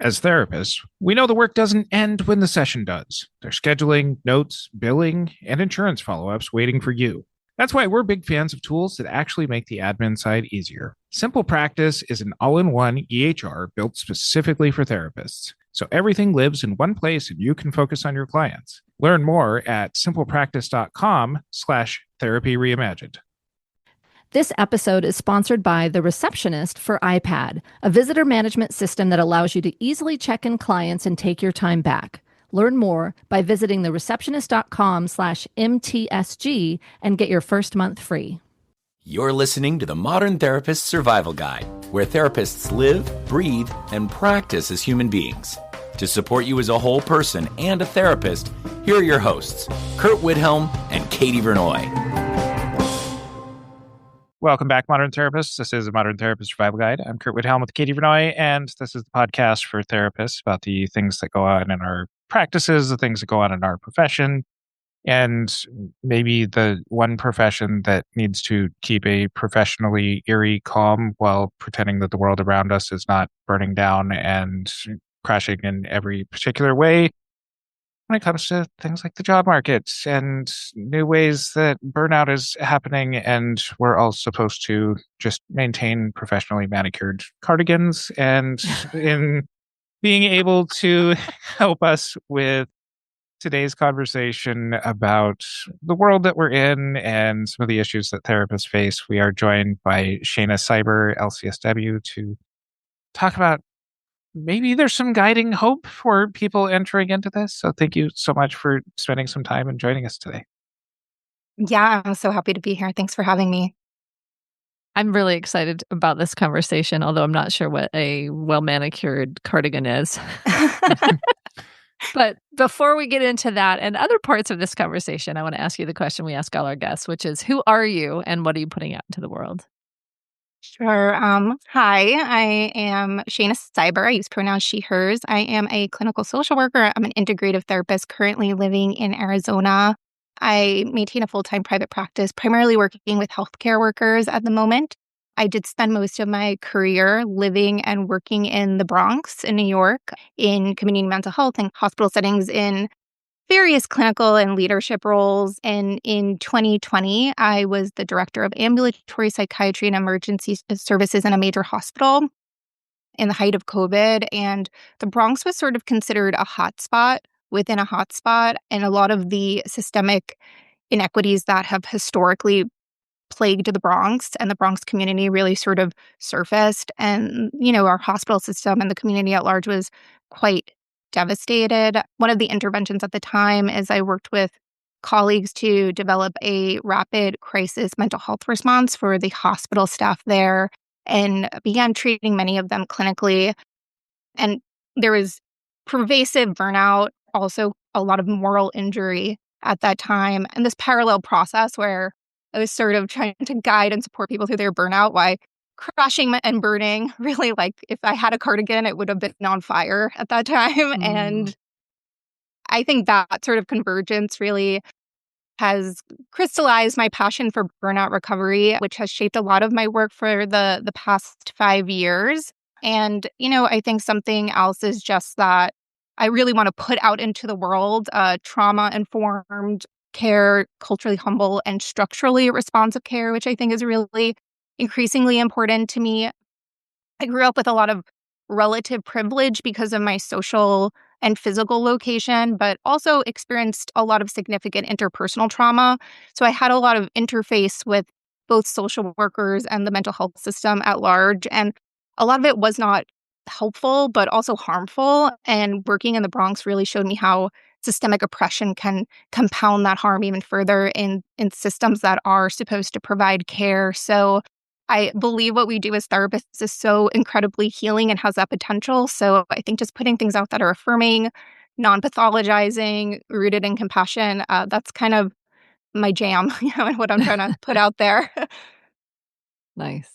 As therapists, we know the work doesn't end when the session does. There's scheduling, notes, billing, and insurance follow-ups waiting for you. That's why we're big fans of tools that actually make the admin side easier. Simple Practice is an all-in-one EHR built specifically for therapists. So everything lives in one place and you can focus on your clients. Learn more at simplepractice.com/therapy reimagined. This episode is sponsored by The Receptionist for iPad, a visitor management system that allows you to easily check in clients and take your time back. Learn more by visiting thereceptionist.com/MTSG and get your first month free. You're listening to the Modern Therapist Survival Guide, where therapists live, breathe, and practice as human beings. To support you as a whole person and a therapist, here are your hosts, Curt Widhelm and Katie Vernoy. Welcome back, Modern Therapists. This is a Modern Therapist Survival Guide. I'm Curt Widhelm with Katie Vernoy, and this is the podcast for therapists about the things that go on in our practices, the things that go on in our profession, and maybe the one profession that needs to keep a professionally eerie calm while pretending that the world around us is not burning down and crashing in every particular way when it comes to things like the job market and new ways that burnout is happening. And we're all supposed to just maintain professionally manicured cardigans. And in being able to help us with today's conversation about the world that we're in and some of the issues that therapists face, we are joined by Shaina Siber, LCSW, to talk about maybe there's some guiding hope for people entering into this. So thank you so much for spending some time and joining us today. Yeah, I'm so happy to be here. Thanks for having me. I'm really excited about this conversation, although I'm not sure what a well-manicured cardigan is. But before we get into that and other parts of this conversation, I want to ask you the question we ask all our guests, which is, who are you and what are you putting out into the world? Sure. Hi, I am Shaina Siber. I use pronouns she, hers. I am a clinical social worker. I'm an integrative therapist currently living in Arizona. I maintain a full-time private practice, primarily working with healthcare workers at the moment. I did spend most of my career living and working in the Bronx in New York in community mental health and hospital settings in various clinical and leadership roles. And in 2020, I was the director of Ambulatory Psychiatry and Emergency Services in a major hospital in the height of COVID. And the Bronx was sort of considered a hotspot within a hotspot. And a lot of the systemic inequities that have historically plagued the Bronx and the Bronx community really sort of surfaced. And, our hospital system and the community at large was quite devastated. One of the interventions at the time is I worked with colleagues to develop a rapid crisis mental health response for the hospital staff there and began treating many of them clinically. And there was pervasive burnout, also a lot of moral injury at that time. And this parallel process where I was sort of trying to guide and support people through their burnout while crashing and burning. Really, like if I had a cardigan, it would have been on fire at that time. And I think that sort of convergence really has crystallized my passion for burnout recovery, which has shaped a lot of my work for the past 5 years. And, I think something else is just that I really want to put out into the world trauma-informed care, culturally humble and structurally responsive care, which I think is really increasingly important to me. I grew up with a lot of relative privilege because of my social and physical location, but also experienced a lot of significant interpersonal trauma. So I had a lot of interface with both social workers and the mental health system at large. And a lot of it was not helpful, but also harmful. And working in the Bronx really showed me how systemic oppression can compound that harm even further in systems that are supposed to provide care. So I believe what we do as therapists is so incredibly healing and has that potential. So I think just putting things out that are affirming, non-pathologizing, rooted in compassion, that's kind of my jam, and what I'm trying to put out there. Nice.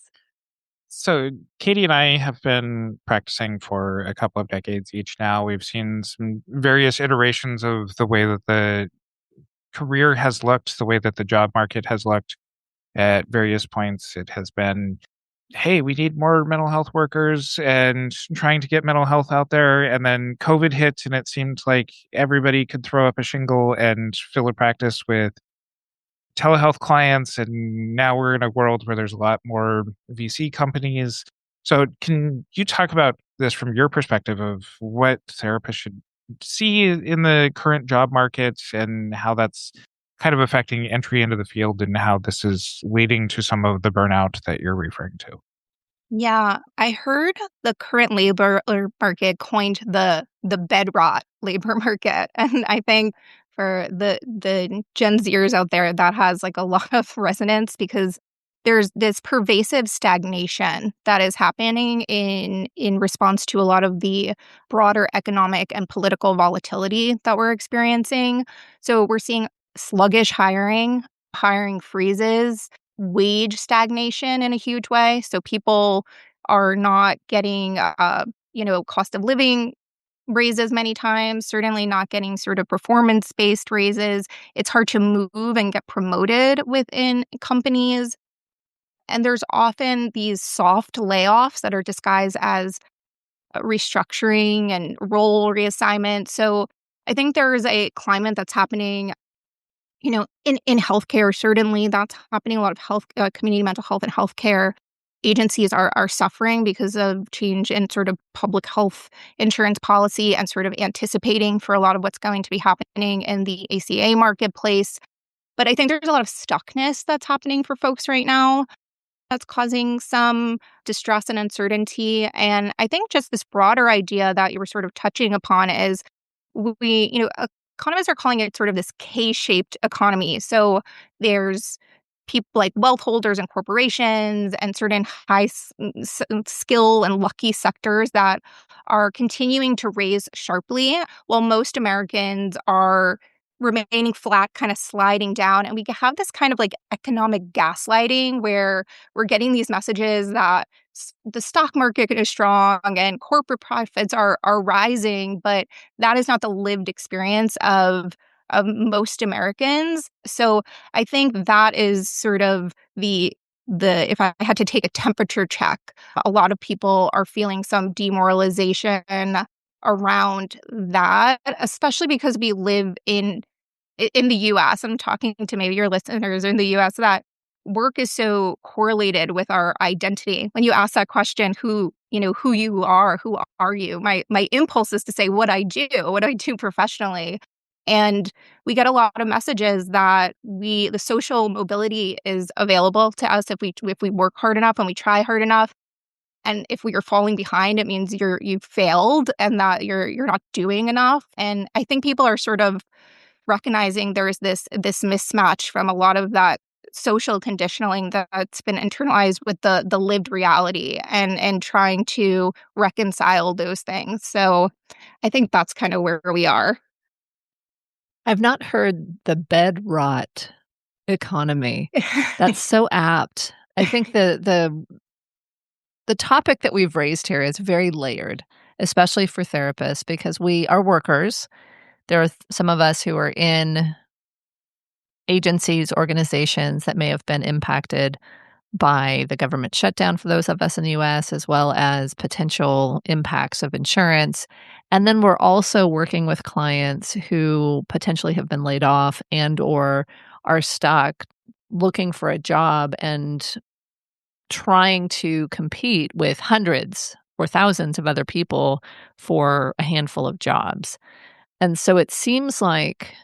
So Katie and I have been practicing for a couple of decades each now. We've seen some various iterations of the way that the career has looked, the way that the job market has looked. At various points, it has been hey, we need more mental health workers and trying to get mental health out there. And then COVID hit, and it seemed like everybody could throw up a shingle and fill a practice with telehealth clients. And now we're in a world where there's a lot more VC companies. So, can you talk about this from your perspective of what therapists should see in the current job market and how that's kind of affecting entry into the field and how this is leading to some of the burnout that you're referring to? Yeah, I heard the current labor market coined the bed rot labor market, and I think for the Gen Zers out there, that has like a lot of resonance because there's this pervasive stagnation that is happening in response to a lot of the broader economic and political volatility that we're experiencing. So we're seeing sluggish hiring freezes, wage stagnation in a huge way. So people are not getting, cost of living raises many times, certainly not getting sort of performance-based raises. It's hard to move and get promoted within companies. And there's often these soft layoffs that are disguised as restructuring and role reassignment. So I think there's a climate that's happening in healthcare. Certainly that's happening. A lot of community mental health and healthcare agencies are suffering because of change in sort of public health insurance policy and sort of anticipating for a lot of what's going to be happening in the ACA marketplace. But I think there's a lot of stuckness that's happening for folks right now that's causing some distress and uncertainty. And I think just this broader idea that you were sort of touching upon is economists are calling it sort of this K-shaped economy. So there's people like wealth holders and corporations and certain high skill and lucky sectors that are continuing to raise sharply, while most Americans are remaining flat, kind of sliding down. And we have this kind of like economic gaslighting where we're getting these messages that the stock market is strong and corporate profits are rising, but that is not the lived experience of most Americans. So I think that is sort of the if I had to take a temperature check, a lot of people are feeling some demoralization around that, especially because we live in the US. I'm talking to maybe your listeners in the US, that work is so correlated with our identity. When you ask that question, who you are, who are you? My impulse is to say what I do professionally. And we get a lot of messages that the social mobility is available to us if we work hard enough and we try hard enough. And if we are falling behind, it means you've failed and that you're not doing enough. And I think people are sort of recognizing there's this mismatch from a lot of that social conditioning that's been internalized with the lived reality and trying to reconcile those things. So I think that's kind of where we are. I've not heard the bed rot economy. That's so apt. I think the topic that we've raised here is very layered, especially for therapists, because we are workers. There are some of us who are in agencies, organizations that may have been impacted by the government shutdown for those of us in the US, as well as potential impacts of insurance. And then we're also working with clients who potentially have been laid off and or are stuck looking for a job and trying to compete with hundreds or thousands of other people for a handful of jobs. And so it seems like,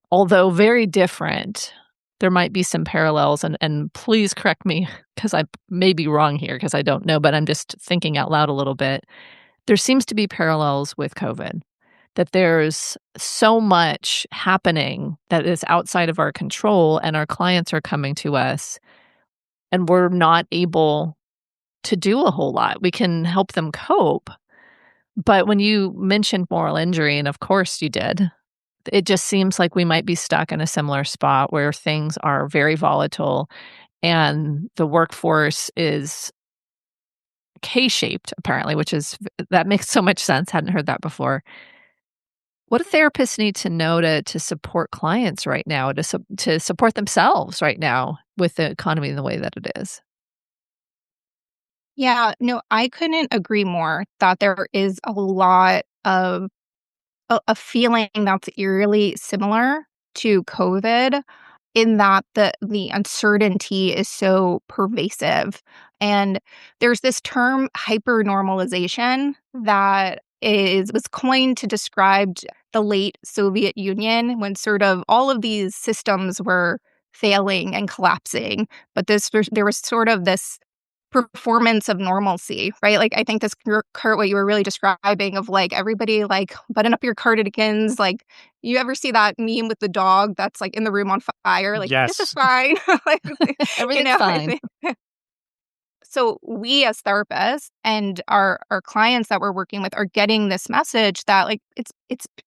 although very different, there might be some parallels, and please correct me because I may be wrong here because I don't know, but I'm just thinking out loud a little bit. There seems to be parallels with COVID, that there's so much happening that is outside of our control, and our clients are coming to us, and we're not able to do a whole lot. We can help them cope. But when you mentioned moral injury, and of course you did, it just seems like we might be stuck in a similar spot where things are very volatile and the workforce is K-shaped, apparently, that makes so much sense. Hadn't heard that before. What do therapists need to know to support clients right now, to support themselves right now with the economy the way that it is? Yeah, no, I couldn't agree more that there is a lot of a feeling that's eerily similar to COVID in that the uncertainty is so pervasive. And there's this term hypernormalization that was coined to describe the late Soviet Union when sort of all of these systems were failing and collapsing. But there was sort of this performance of normalcy, right? Like, I think this, Kurt, what you were really describing of like everybody like button up your cardigans. Like, you ever see that meme with the dog that's like in the room on fire? Like, this is Yes. fine. Like, Everything's fine. So we as therapists and our clients that we're working with are getting this message that like it's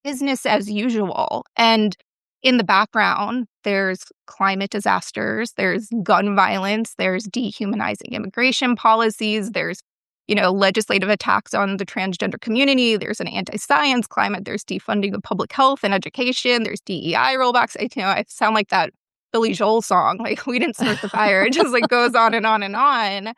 business as usual. And in the background, there's climate disasters, there's gun violence, there's dehumanizing immigration policies, there's legislative attacks on the transgender community, there's an anti-science climate, there's defunding of public health and education, there's DEI rollbacks. I sound like that Billy Joel song, like we didn't start the fire. It just like goes on and on and on.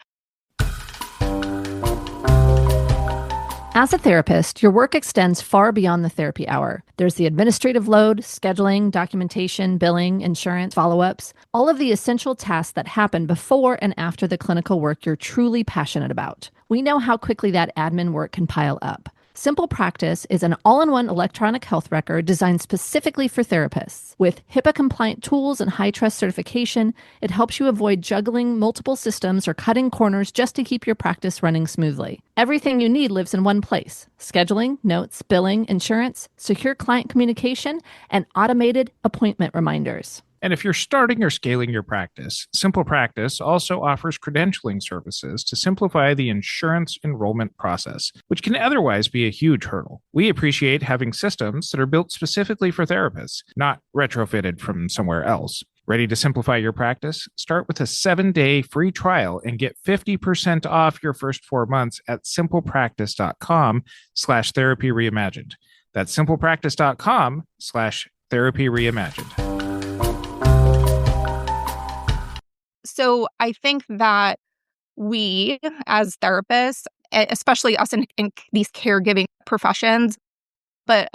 As a therapist, your work extends far beyond the therapy hour. There's the administrative load, scheduling, documentation, billing, insurance, follow-ups, all of the essential tasks that happen before and after the clinical work you're truly passionate about. We know how quickly that admin work can pile up. Simple Practice is an all-in-one electronic health record designed specifically for therapists. With HIPAA-compliant tools and high-trust certification, it helps you avoid juggling multiple systems or cutting corners just to keep your practice running smoothly. Everything you need lives in one place: scheduling, notes, billing, insurance, secure client communication, and automated appointment reminders. And if you're starting or scaling your practice, Simple Practice also offers credentialing services to simplify the insurance enrollment process, which can otherwise be a huge hurdle. We appreciate having systems that are built specifically for therapists, not retrofitted from somewhere else. Ready to simplify your practice? Start with a 7-day free trial and get 50% off your first 4 months at simplepractice.com/therapy reimagined. That's simplepractice.com/therapy reimagined. So I think that we as therapists, especially us in these caregiving professions, but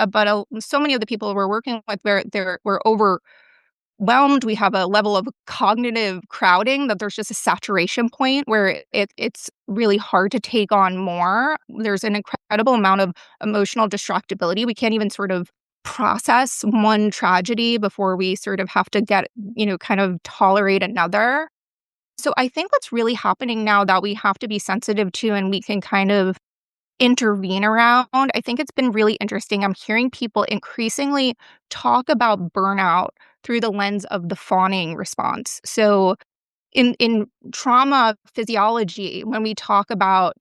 so many of the people we're working with, we're overwhelmed. We have a level of cognitive crowding that there's just a saturation point where it's really hard to take on more. There's an incredible amount of emotional distractibility. We can't even sort of process one tragedy before we sort of have to get, kind of tolerate another. So I think what's really happening now that we have to be sensitive to and we can kind of intervene around, I think it's been really interesting. I'm hearing people increasingly talk about burnout through the lens of the fawning response. So in trauma physiology, when we talk about,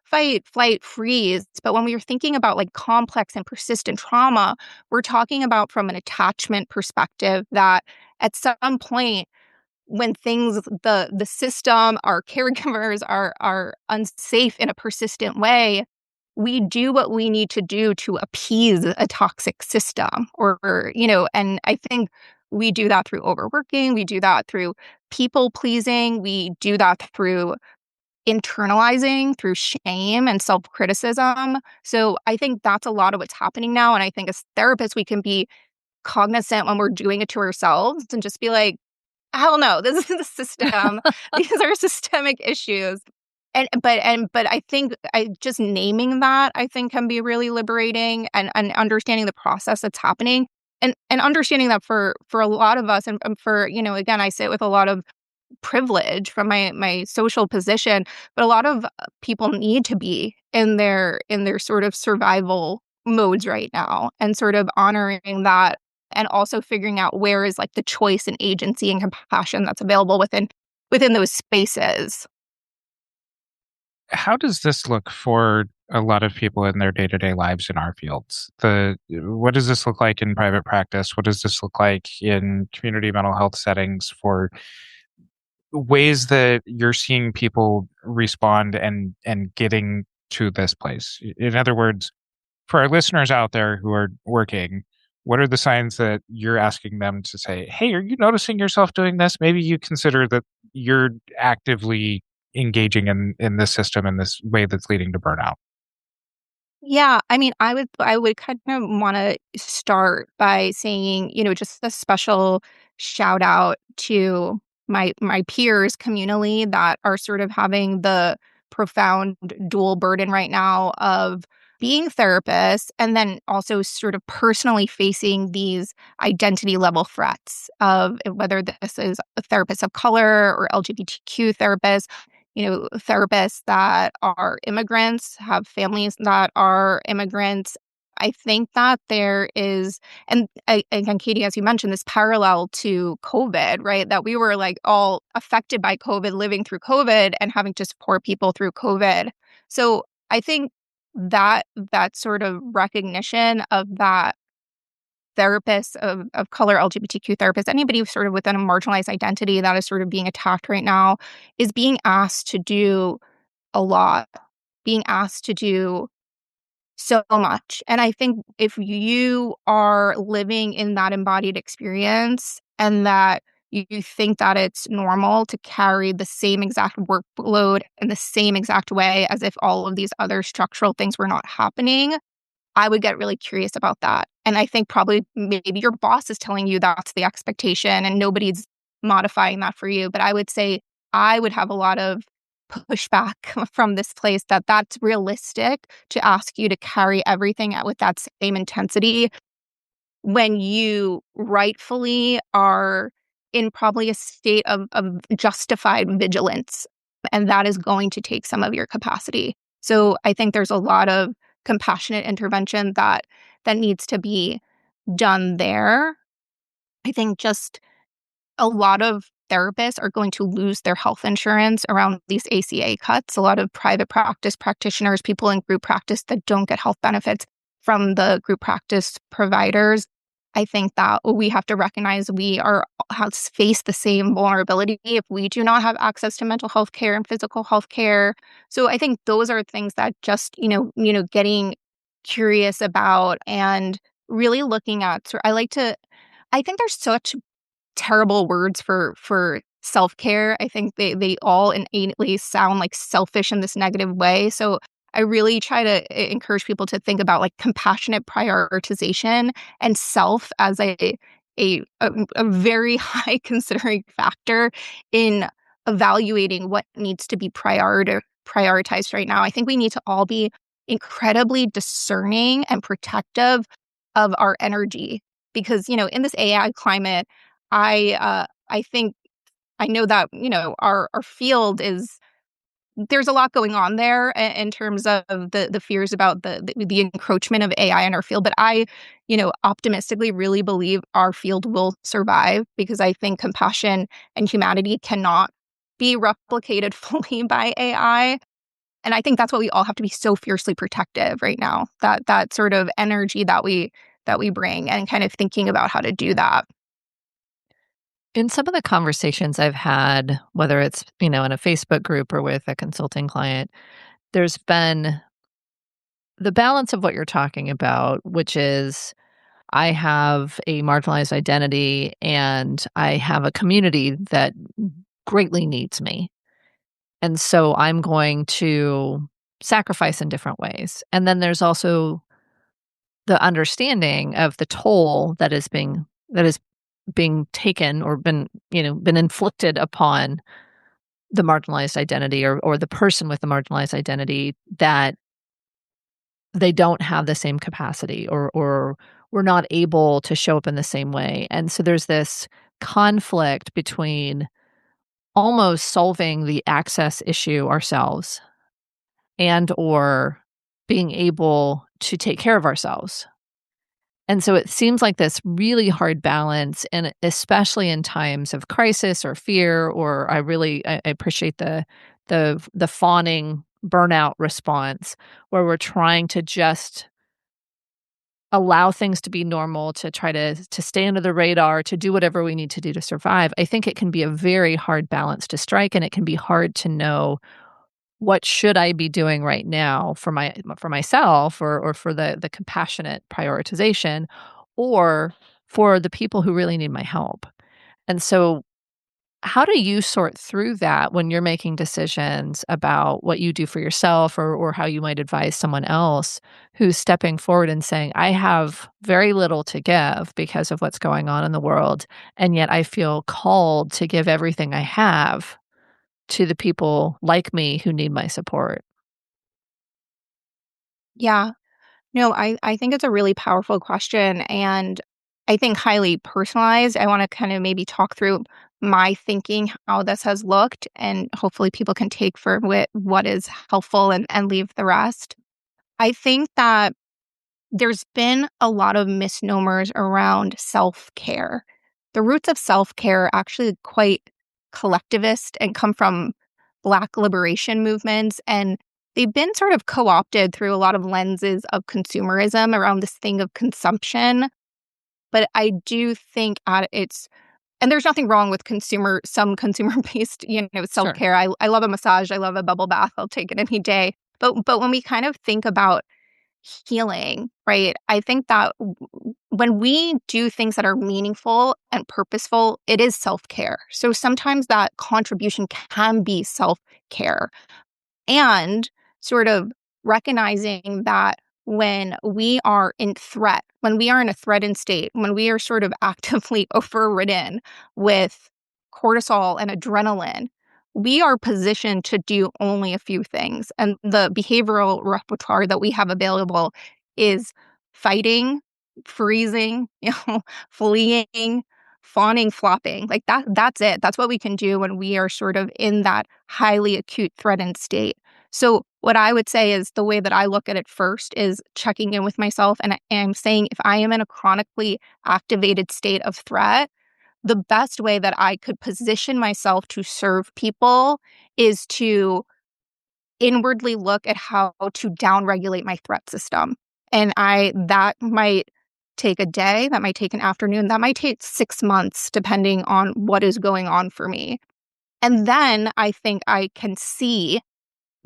fight, flight, freeze, but when we are thinking about like complex and persistent trauma, we're talking about from an attachment perspective that at some point when things, the system, our caregivers are unsafe in a persistent way, we do what we need to do to appease a toxic system and I think we do that through overworking, we do that through people pleasing, we do that through internalizing, through shame and self-criticism. So I think that's a lot of what's happening now. And I think as therapists, we can be cognizant when we're doing it to ourselves and just be like, hell no, this is the system. These are systemic issues. But I think just naming that, I think, can be really liberating and understanding the process that's happening and understanding that for a lot of us and for, again, I sit with a lot of privilege from my social position, but a lot of people need to be in their sort of survival modes right now and sort of honoring that. And also figuring out where is like the choice and agency and compassion that's available within those spaces. How does this look for a lot of people in their day-to-day lives in our fields? What does this look like in private practice? What does this look like in community mental health settings for ways that you're seeing people respond and getting to this place? In other words, for our listeners out there who are working, what are the signs that you're asking them to say, hey, are you noticing yourself doing this? Maybe you consider that you're actively engaging in this system in this way that's leading to burnout? Yeah, I mean, I would kind of want to start by saying, just a special shout out to my peers communally that are sort of having the profound dual burden right now of being therapists and then also sort of personally facing these identity level threats of whether this is a therapist of color or LGBTQ therapists, therapists that are immigrants, have families that are immigrants. I think that there is, and again, Katie, as you mentioned, this parallel to COVID, right? That we were like all affected by COVID, living through COVID, and having to support people through COVID. So I think that sort of recognition of that therapists of color, LGBTQ therapists, anybody who's sort of within a marginalized identity that is sort of being attacked right now is being asked to do a lot, being asked to do so much. And I think if you are living in that embodied experience and that you think that it's normal to carry the same exact workload in the same exact way as if all of these other structural things were not happening, I would get really curious about that. And I think probably maybe your boss is telling you that's the expectation and nobody's modifying that for you. But I would say I would have a lot of pushback from this place that that's realistic to ask you to carry everything out with that same intensity when you rightfully are in probably a state of justified vigilance. And that is going to take some of your capacity. So I think there's a lot of compassionate intervention that needs to be done there. I think just a lot of therapists are going to lose their health insurance around these ACA cuts. A lot of private practice practitioners, people in group practice that don't get health benefits from the group practice providers. I think that we have to recognize we have faced the same vulnerability if we do not have access to mental health care and physical health care. So I think those are things that just, getting curious about and really looking at. So I think there's such terrible words for self-care. I think they all innately sound like selfish in this negative way. So I really try to encourage people to think about like compassionate prioritization and self as a very high considering factor in evaluating what needs to be prioritized right now. I think we need to all be incredibly discerning and protective of our energy because, in this AI climate, I think I know that, our field is there's a lot going on there in terms of the fears about the encroachment of AI in our field. But I, optimistically really believe our field will survive because I think compassion and humanity cannot be replicated fully by AI. And I think that's what we all have to be so fiercely protective right now, that sort of energy that we bring and kind of thinking about how to do that. In some of the conversations I've had, whether it's, in a Facebook group or with a consulting client, there's been the balance of what you're talking about, which is I have a marginalized identity and I have a community that greatly needs me. And so I'm going to sacrifice in different ways. And then there's also the understanding of the toll that is being taken or been inflicted upon the marginalized identity or the person with the marginalized identity, that they don't have the same capacity or we're not able to show up in the same way. And so there's this conflict between almost solving the access issue ourselves and or being able to take care of ourselves. And so it seems like this really hard balance, and especially in times of crisis or fear, or I appreciate the fawning burnout response, where we're trying to just allow things to be normal, to try to stay under the radar, to do whatever we need to do to survive. I think it can be a very hard balance to strike, and it can be hard to know what should I be doing right now for myself or for the compassionate prioritization or for the people who really need my help. And so How do you sort through that when you're making decisions about what you do for yourself or how you might advise someone else who's stepping forward and saying, I have very little to give because of what's going on in the world, and yet I feel called to give everything I have to the people like me who need my support? Yeah. No, I think it's a really powerful question, and I think highly personalized. I want to kind of maybe talk through my thinking, how this has looked, and hopefully people can take for what is helpful and leave the rest. I think that there's been a lot of misnomers around self-care. The roots of self-care are actually quite collectivist and come from Black liberation movements, and they've been sort of co-opted through a lot of lenses of consumerism around this thing of consumption. But I do think at its and there's nothing wrong with some consumer-based, Sure. self-care. I love a massage, I love a bubble bath, I'll take it any day. But when we kind of think about healing, right? I think that when we do things that are meaningful and purposeful, it is self-care. So sometimes that contribution can be self-care. And sort of recognizing that when we are in threat, when we are in a threatened state, when we are sort of actively overridden with cortisol and adrenaline, we are positioned to do only a few things. And the behavioral repertoire that we have available is fighting, freezing, fleeing, fawning, flopping. Like that's it. That's what we can do when we are sort of in that highly acute threatened state. So what I would say is the way that I look at it first is checking in with myself, and I'm saying if I am in a chronically activated state of threat, the best way that I could position myself to serve people is to inwardly look at how to downregulate my threat system. And that might take a day, that might take an afternoon, that might take 6 months, depending on what is going on for me. And then I think I can see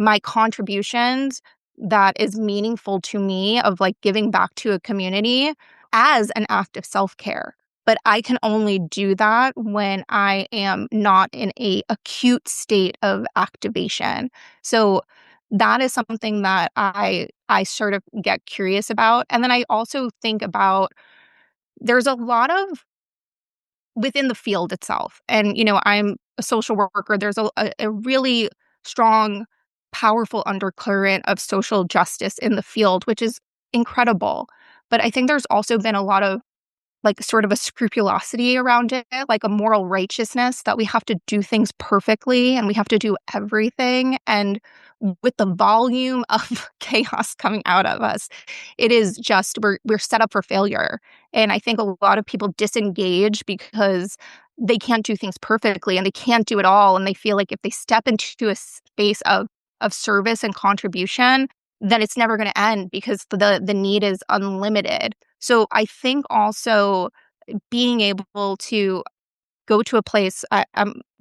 my contributions that is meaningful to me of like giving back to a community as an act of self-care. But I can only do that when I am not in a acute state of activation. So that is something that I sort of get curious about. And then I also think about there's a lot of within the field itself. And, I'm a social worker. There's a really strong, powerful undercurrent of social justice in the field, which is incredible. But I think there's also been a lot of like sort of a scrupulosity around it, like a moral righteousness that we have to do things perfectly and we have to do everything. And with the volume of chaos coming out of us, it is just we're set up for failure. And I think a lot of people disengage because they can't do things perfectly and they can't do it all. And they feel like if they step into a space of service and contribution, then it's never going to end because the need is unlimited. So I think also being able to go to a place, I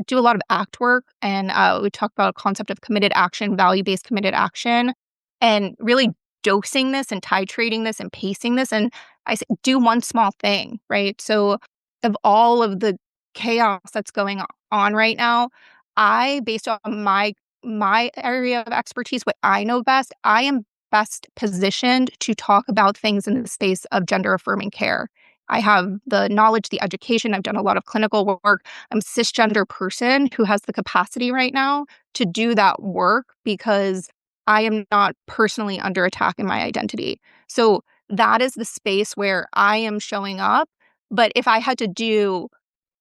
do a lot of ACT work, and we talk about a concept of committed action, value-based committed action, and really dosing this and titrating this and pacing this. And I say, do one small thing, right? So of all of the chaos that's going on right now, based on my area of expertise, what I know best, I am best positioned to talk about things in the space of gender affirming care. I have the knowledge, the education. I've done a lot of clinical work. I'm a cisgender person who has the capacity right now to do that work because I am not personally under attack in my identity. So that is the space where I am showing up. But if I had to do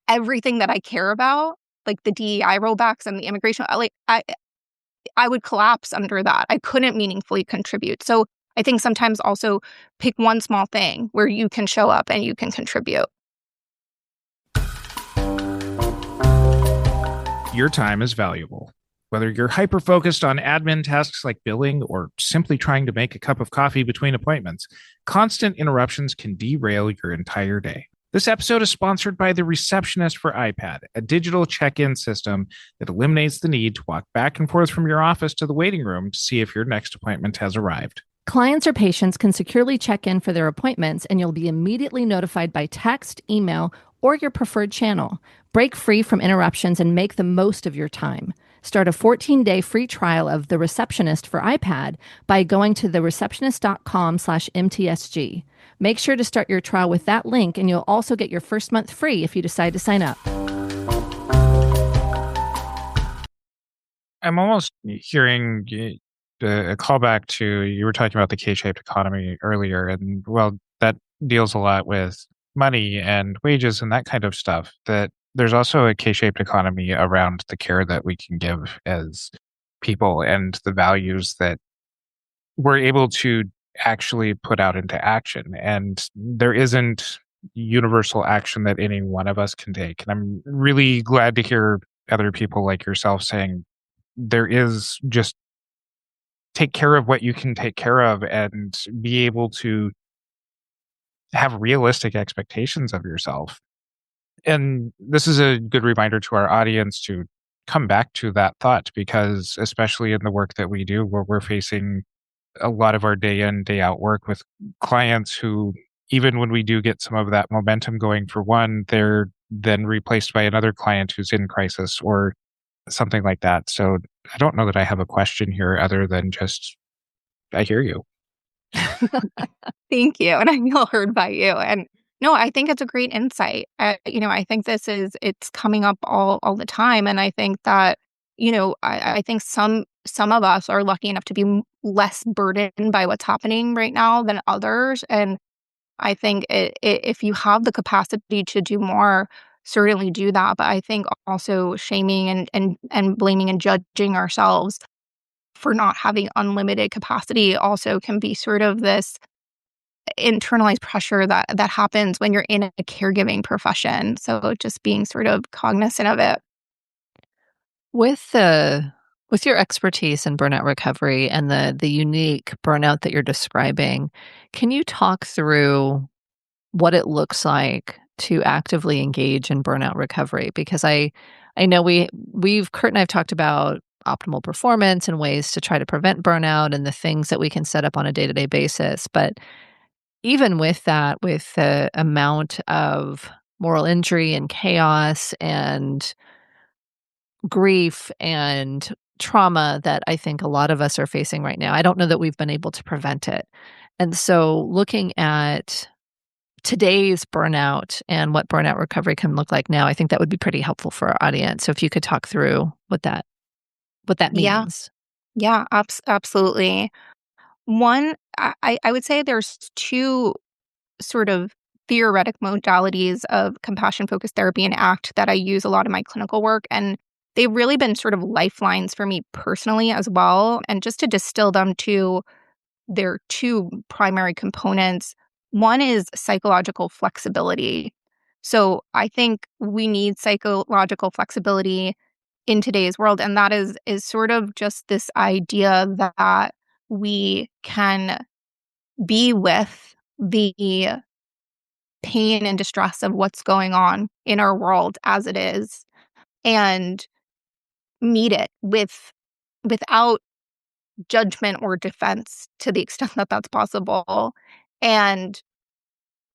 everything that I care about, like the DEI rollbacks and the immigration, I would collapse under that. I couldn't meaningfully contribute. So I think sometimes also pick one small thing where you can show up and you can contribute. Your time is valuable. Whether you're hyper-focused on admin tasks like billing or simply trying to make a cup of coffee between appointments, constant interruptions can derail your entire day. This episode is sponsored by the Receptionist for iPad, a digital check-in system that eliminates the need to walk back and forth from your office to the waiting room to see if your next appointment has arrived. Clients or patients can securely check in for their appointments, and you'll be immediately notified by text, email, or your preferred channel. Break free from interruptions and make the most of your time. Start a 14-day free trial of The Receptionist for iPad by going to thereceptionist.com/MTSG. Make sure to start your trial with that link, and you'll also get your first month free if you decide to sign up. I'm almost hearing a callback to, you were talking about the K-shaped economy earlier, and well, that deals a lot with money and wages and that kind of stuff. That there's also a K-shaped economy around the care that we can give as people and the values that we're able to actually put out into action. And there isn't universal action that any one of us can take. And I'm really glad to hear other people like yourself saying there is just take care of what you can take care of and be able to have realistic expectations of yourself. And this is a good reminder to our audience to come back to that thought, because especially in the work that we do, where we're facing a lot of our day in, day out work with clients who, even when we do get some of that momentum going for one, they're then replaced by another client who's in crisis or something like that. So I don't know that I have a question here other than just, I hear you. Thank you. And I feel heard by you. And no, I think it's a great insight. I think it's coming up all the time. And I think that, I think some of us are lucky enough to be less burdened by what's happening right now than others. And I think if you have the capacity to do more, certainly do that. But I think also shaming and blaming and judging ourselves for not having unlimited capacity also can be sort of this internalized pressure that happens when you're in a caregiving profession. So just being sort of cognizant of it. With your expertise in burnout recovery and the unique burnout that you're describing, can you talk through what it looks like to actively engage in burnout recovery? Because I know Curt and I have talked about optimal performance and ways to try to prevent burnout and the things that we can set up on a day-to-day basis. But even with that, with the amount of moral injury and chaos and grief and trauma that I think a lot of us are facing right now, I don't know that we've been able to prevent it. And so looking at today's burnout and what burnout recovery can look like now, I think that would be pretty helpful for our audience. So if you could talk through what that means. Yeah, absolutely. One, I would say there's two sort of theoretic modalities of compassion-focused therapy and ACT that I use a lot in my clinical work. And they've really been sort of lifelines for me personally as well. And just to distill them to their two primary components, one is psychological flexibility. So I think we need psychological flexibility in today's world. And that is sort of just this idea that we can be with the pain and distress of what's going on in our world as it is and meet it without judgment or defense to the extent that that's possible, and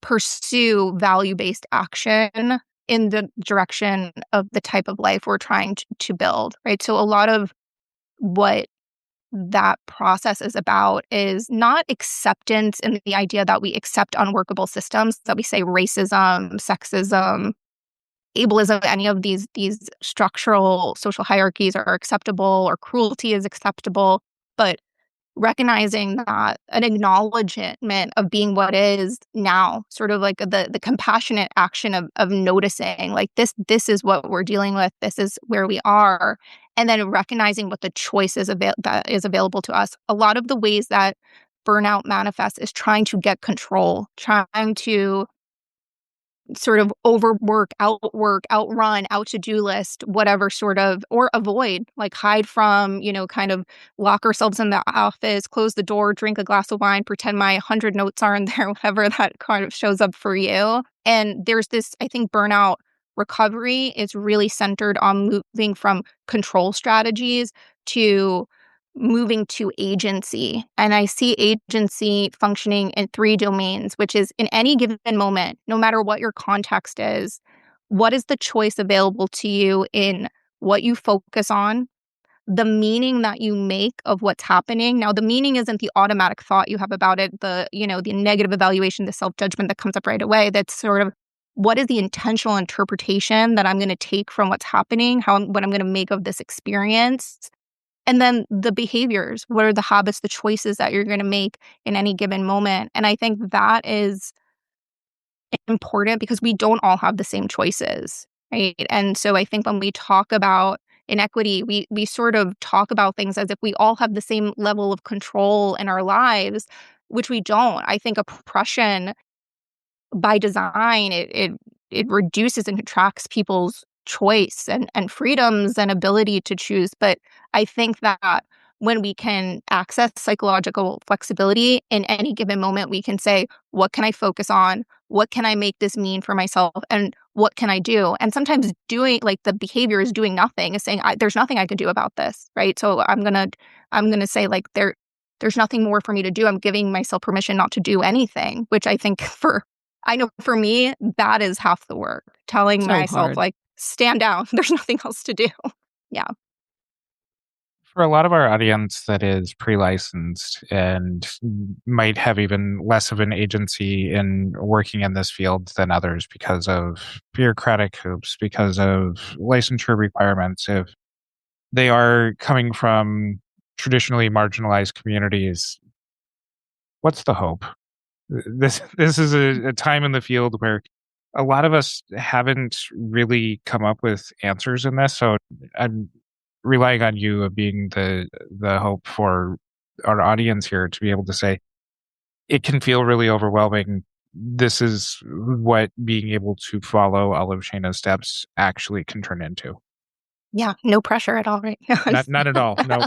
pursue value-based action in the direction of the type of life we're trying to build, right? So a lot of what that process is about is not acceptance in the idea that we accept unworkable systems, that we say racism, sexism, ableism, any of these structural social hierarchies are acceptable or cruelty is acceptable, but recognizing that an acknowledgement of being what is now, sort of like the compassionate action of noticing, like this is what we're dealing with, this is where we are, and then recognizing what the choice is that is available to us. A lot of the ways that burnout manifests is trying to get control, trying to sort of overwork, outrun, out to-do list, whatever sort of, or avoid, like hide from, kind of lock ourselves in the office, close the door, drink a glass of wine, pretend my 100 notes aren't there, whatever that kind of shows up for you. And there's this, I think burnout recovery is really centered on moving from control strategies to moving to agency. And I see agency functioning in three domains, which is in any given moment, no matter what your context is, what is the choice available to you in what you focus on, the meaning that you make of what's happening. Now, the meaning isn't the automatic thought you have about it, the negative evaluation, the self-judgment that comes up right away. That's sort of, what is the intentional interpretation that I'm going to take from what's happening, what I'm going to make of this experience? And then the behaviors, what are the habits, the choices that you're going to make in any given moment? And I think that is important because we don't all have the same choices, right? And so I think when we talk about inequity, we sort of talk about things as if we all have the same level of control in our lives, which we don't. I think oppression by design, it reduces and contracts people's choice and freedoms and ability to choose. But I think that when we can access psychological flexibility in any given moment, we can say, what can I focus on? What can I make this mean for myself? And what can I do? And sometimes doing, like, the behavior is doing nothing, is saying, there's nothing I can do about this, right? So I'm gonna say, like, there's nothing more for me to do. I'm giving myself permission not to do anything, which I think I know for me, that is half the work. Telling myself, hard. like, stand down. There's nothing else to do. Yeah. For a lot of our audience that is pre-licensed and might have even less of an agency in working in this field than others because of bureaucratic hoops, because of licensure requirements, if they are coming from traditionally marginalized communities, what's the hope? This is a time in the field where a lot of us haven't really come up with answers in this. So I'm relying on you of being the hope for our audience here to be able to say, it can feel really overwhelming. This is what being able to follow all of Shaina's steps actually can turn into. Yeah. No pressure at all, right? Not at all. No.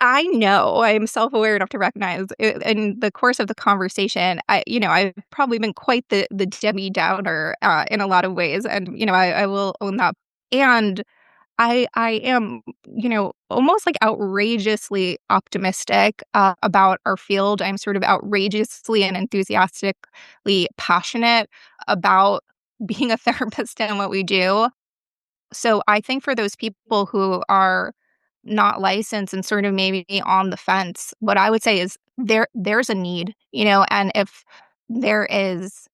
I know I'm self-aware enough to recognize in the course of the conversation, I've probably been quite the Debbie Downer in a lot of ways. And, I will own that. And I am, almost like outrageously optimistic about our field. I'm sort of outrageously and enthusiastically passionate about being a therapist and what we do. So I think for those people who are not licensed and sort of maybe on the fence, what I would say is there's a need, and if there is,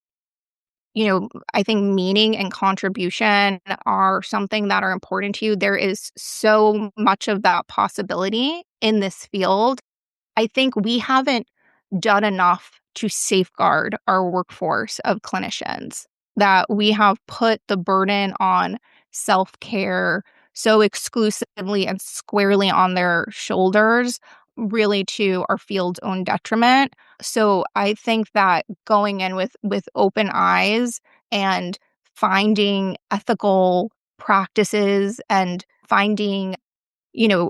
I think meaning and contribution are something that are important to you. There is so much of that possibility in this field. I think we haven't done enough to safeguard our workforce of clinicians, that we have put the burden on self-care so exclusively and squarely on their shoulders, really to our field's own detriment. So I think that going in with open eyes and finding ethical practices and finding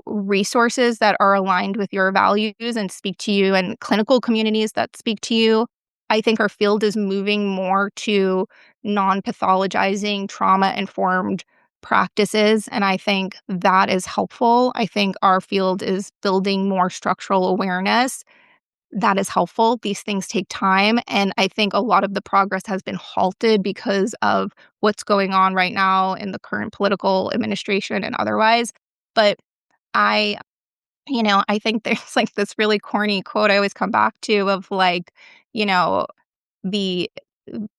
resources that are aligned with your values and speak to you, and clinical communities that speak to you. I think our field is moving more to non-pathologizing, trauma-informed practices, and I think that is helpful. I think our field is building more structural awareness. That is helpful. These things take time, and I think a lot of the progress has been halted because of what's going on right now in the current political administration and otherwise. But I think there's like this really corny quote I always come back to of like,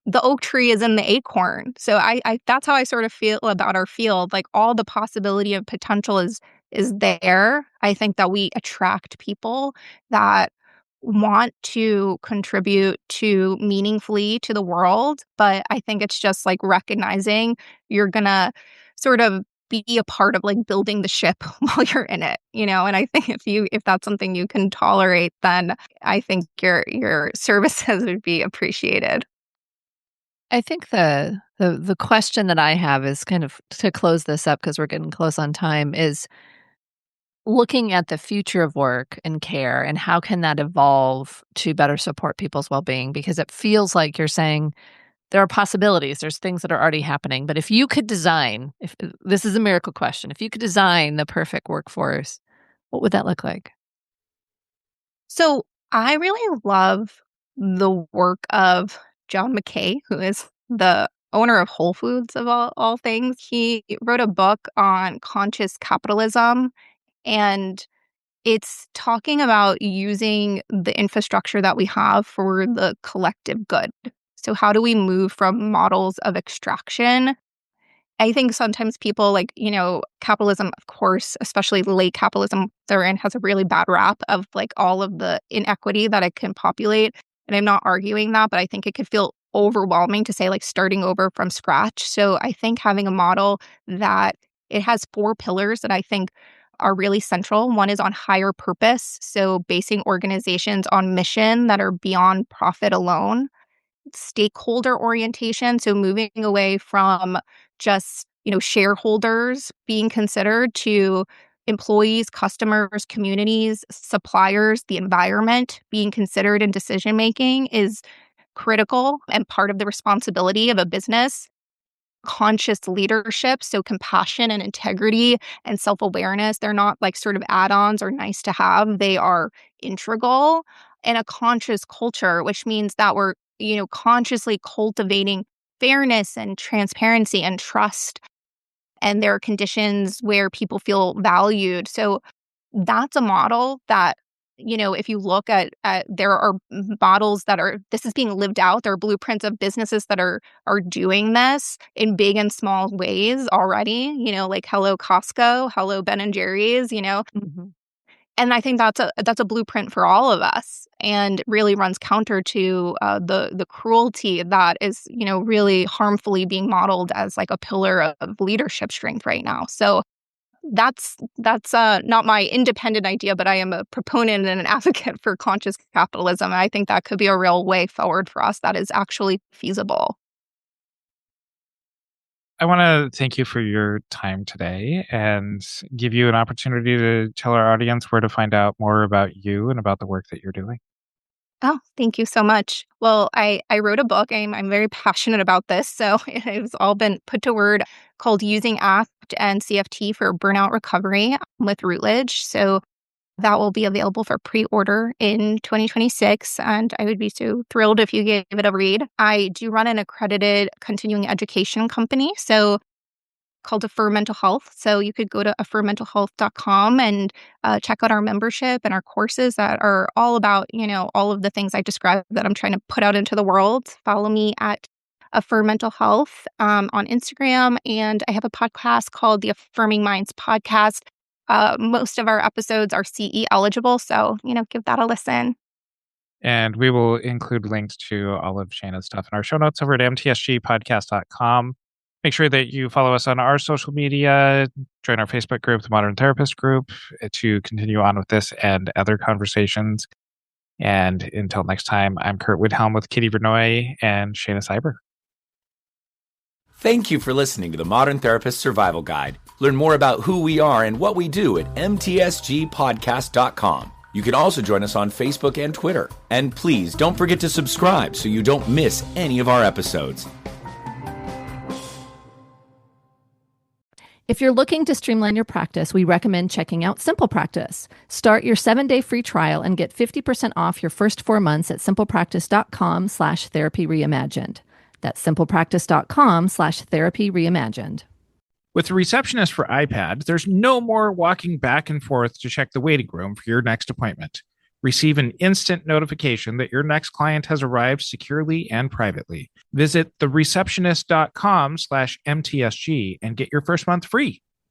the oak tree is in the acorn. So I that's how I sort of feel about our field. Like, all the possibility of potential is there. I think that we attract people that want to contribute to meaningfully to the world, but I think it's just like recognizing you're gonna sort of be a part of like building the ship while you're in it, and I think if that's something you can tolerate, then I think your services would be appreciated. I think the question that I have is kind of to close this up, because we're getting close on time, is looking at the future of work and care and how can that evolve to better support people's well-being, because it feels like you're saying there are possibilities, there's things that are already happening. But if you could design, if this is a miracle question, if you could design the perfect workforce, what would that look like? So I really love the work of John McKay, who is the owner of Whole Foods of all things. He wrote a book on conscious capitalism, and it's talking about using the infrastructure that we have for the collective good. So how do we move from models of extraction? I think sometimes people capitalism, of course, especially the late capitalism they're in, has a really bad rap of all of the inequity that it can populate. And I'm not arguing that, but I think it could feel overwhelming to say starting over from scratch. So I think having a model that it has 4 pillars that I think are really central. One is on higher purpose. So basing organizations on mission that are beyond profit alone. Stakeholder orientation, so moving away from just shareholders being considered to employees, customers, communities, suppliers, the environment being considered in decision making is critical and part of the responsibility of a business. Conscious leadership, so compassion and integrity and self-awareness, they're not sort of add-ons or nice to have, they are integral. And a conscious culture, which means that we're consciously cultivating fairness and transparency and trust. And there are conditions where people feel valued. So that's a model that, if you look at there are models this is being lived out. There are blueprints of businesses that are doing this in big and small ways already, hello Costco, hello Ben and Jerry's, Mm-hmm. And I think that's a blueprint for all of us, and really runs counter to the cruelty that is really harmfully being modeled as a pillar of leadership strength right now. So that's not my independent idea, but I am a proponent and an advocate for conscious capitalism, and I think that could be a real way forward for us that is actually feasible. I want to thank you for your time today and give you an opportunity to tell our audience where to find out more about you and about the work that you're doing. Oh, thank you so much. Well, I wrote a book. I'm very passionate about this, so it's all been put to word, called Using ACT and CFT for Burnout Recovery with Routledge. So that will be available for pre-order in 2026, and I would be so thrilled if you gave it a read. I do run an accredited continuing education company, so called Affirm Mental Health. So you could go to affirmmentalhealth.com and check out our membership and our courses that are all about, all of the things I described that I'm trying to put out into the world. Follow me at Affirm Mental Health on Instagram, and I have a podcast called the Affirming Minds Podcast. Most of our episodes are CE eligible, so, give that a listen. And we will include links to all of Shaina's stuff in our show notes over at mtsgpodcast.com. Make sure that you follow us on our social media, join our Facebook group, the Modern Therapist Group, to continue on with this and other conversations. And until next time, I'm Curt Widhelm with Katie Vernoy and Shaina Siber. Thank you for listening to the Modern Therapist Survival Guide. Learn more about who we are and what we do at mtsgpodcast.com. You can also join us on Facebook and Twitter. And please don't forget to subscribe so you don't miss any of our episodes. If you're looking to streamline your practice, we recommend checking out Simple Practice. Start your 7-day free trial and get 50% off your first 4 months at simplepractice.com/therapy reimagined. That's simplepractice.com/therapy reimagined. With the receptionist for iPad, there's no more walking back and forth to check the waiting room for your next appointment. Receive an instant notification that your next client has arrived securely and privately. Visit thereceptionist.com/MTSG and get your first month free.